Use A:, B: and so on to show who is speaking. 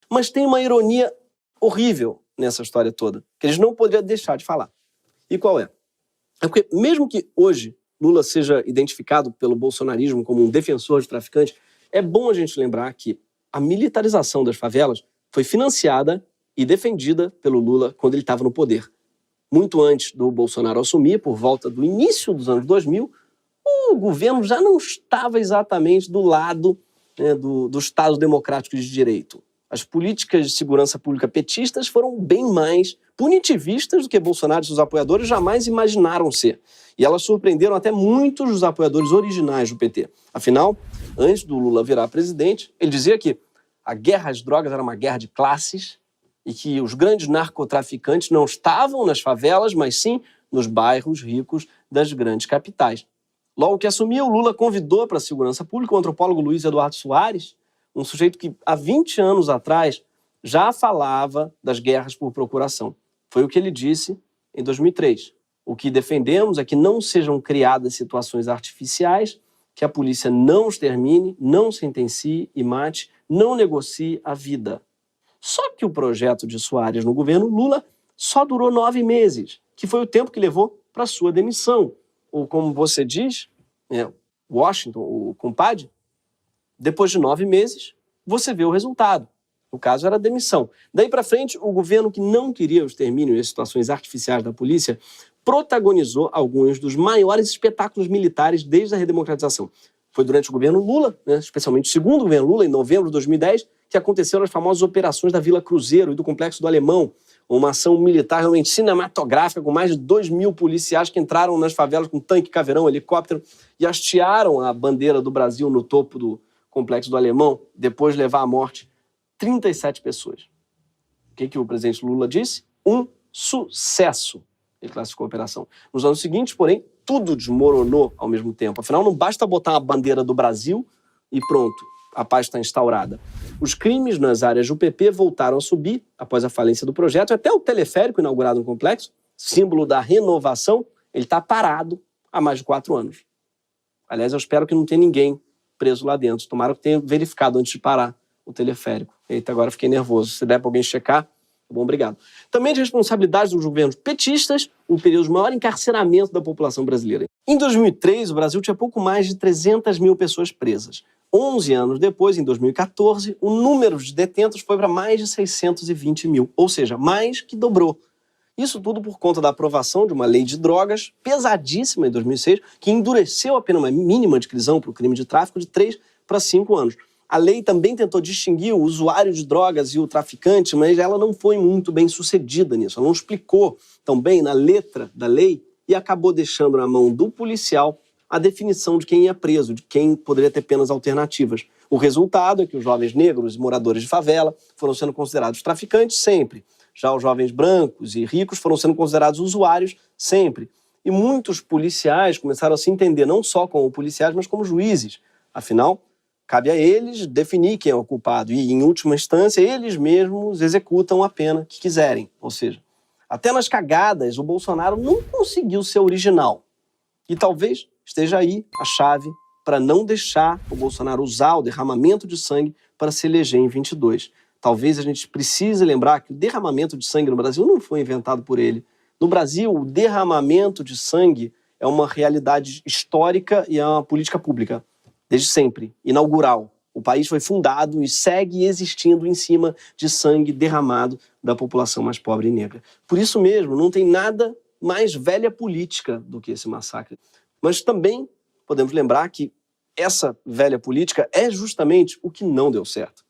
A: Mas tem uma ironia horrível nessa história toda, que eles não poderiam deixar de falar. E qual é? É porque mesmo que hoje Lula seja identificado pelo bolsonarismo como um defensor de traficantes, é bom a gente lembrar que a militarização das favelas foi financiada e defendida pelo Lula quando ele estava no poder. Muito antes do Bolsonaro assumir, por volta do início dos anos 2000, o governo já não estava exatamente do lado, né, do Estado Democrático de Direito. As políticas de segurança pública petistas foram bem mais punitivistas do que Bolsonaro e seus apoiadores jamais imaginaram ser. E elas surpreenderam até muitos dos apoiadores originais do PT. Afinal, antes do Lula virar presidente, ele dizia que a guerra às drogas era uma guerra de classes e que os grandes narcotraficantes não estavam nas favelas, mas sim nos bairros ricos das grandes capitais. Logo que assumiu, Lula convidou para a segurança pública o antropólogo Luiz Eduardo Soares, um sujeito que há 20 anos atrás já falava das guerras por procuração. Foi o que ele disse em 2003. O que defendemos é que não sejam criadas situações artificiais, que a polícia não extermine, não sentencie e mate, não negocie a vida. Só que o projeto de Soares no governo Lula só durou 9 meses, que foi o tempo que levou para sua demissão. Ou como você diz, Washington, o compadre, depois de 9 meses, você vê o resultado. No caso, era a demissão. Daí para frente, o governo que não queria o extermínio e as situações artificiais da polícia protagonizou alguns dos maiores espetáculos militares desde a redemocratização. Foi durante o governo Lula, especialmente o segundo governo Lula, em novembro de 2010, que aconteceram as famosas operações da Vila Cruzeiro e do Complexo do Alemão, uma ação militar realmente cinematográfica com mais de 2.000 policiais que entraram nas favelas com tanque, caveirão, helicóptero e hastearam a bandeira do Brasil no topo do Complexo do Alemão, depois de levar à morte 37 pessoas. O que o presidente Lula disse? Um sucesso. Ele classificou a operação. Nos anos seguintes, porém, tudo desmoronou ao mesmo tempo. Afinal, não basta botar a bandeira do Brasil e pronto, a paz está instaurada. Os crimes nas áreas do PP voltaram a subir após a falência do projeto, e até o teleférico inaugurado no complexo, símbolo da renovação, ele está parado há mais de 4 anos. Aliás, eu espero que não tenha ninguém preso lá dentro. Tomara que tenha verificado antes de parar o teleférico. Eita, agora fiquei nervoso. Se der para alguém checar, tá bom, obrigado. Também de responsabilidade dos governos petistas, o período de maior encarceramento da população brasileira. Em 2003, o Brasil tinha pouco mais de 300 mil pessoas presas. 11 anos depois, em 2014, o número de detentos foi para mais de 620 mil, ou seja, mais que dobrou. Isso tudo por conta da aprovação de uma lei de drogas pesadíssima em 2006, que endureceu a pena mínima de prisão para o crime de tráfico de 3 para 5 anos. A lei também tentou distinguir o usuário de drogas e o traficante, mas ela não foi muito bem sucedida nisso. Ela não explicou tão bem na letra da lei e acabou deixando na mão do policial a definição de quem ia preso, de quem poderia ter penas alternativas. O resultado é que os jovens negros e moradores de favela foram sendo considerados traficantes sempre. Já os jovens brancos e ricos foram sendo considerados usuários sempre. E muitos policiais começaram a se entender não só como policiais, mas como juízes. Afinal, cabe a eles definir quem é o culpado e, em última instância, eles mesmos executam a pena que quiserem. Ou seja, até nas cagadas, o Bolsonaro não conseguiu ser original. E talvez esteja aí a chave para não deixar o Bolsonaro usar o derramamento de sangue para se eleger em 22. Talvez a gente precise lembrar que o derramamento de sangue no Brasil não foi inventado por ele. No Brasil, o derramamento de sangue é uma realidade histórica e é uma política pública, desde sempre, inaugural. O país foi fundado e segue existindo em cima de sangue derramado da população mais pobre e negra. Por isso mesmo, não tem nada mais velha política do que esse massacre. Mas também podemos lembrar que essa velha política é justamente o que não deu certo.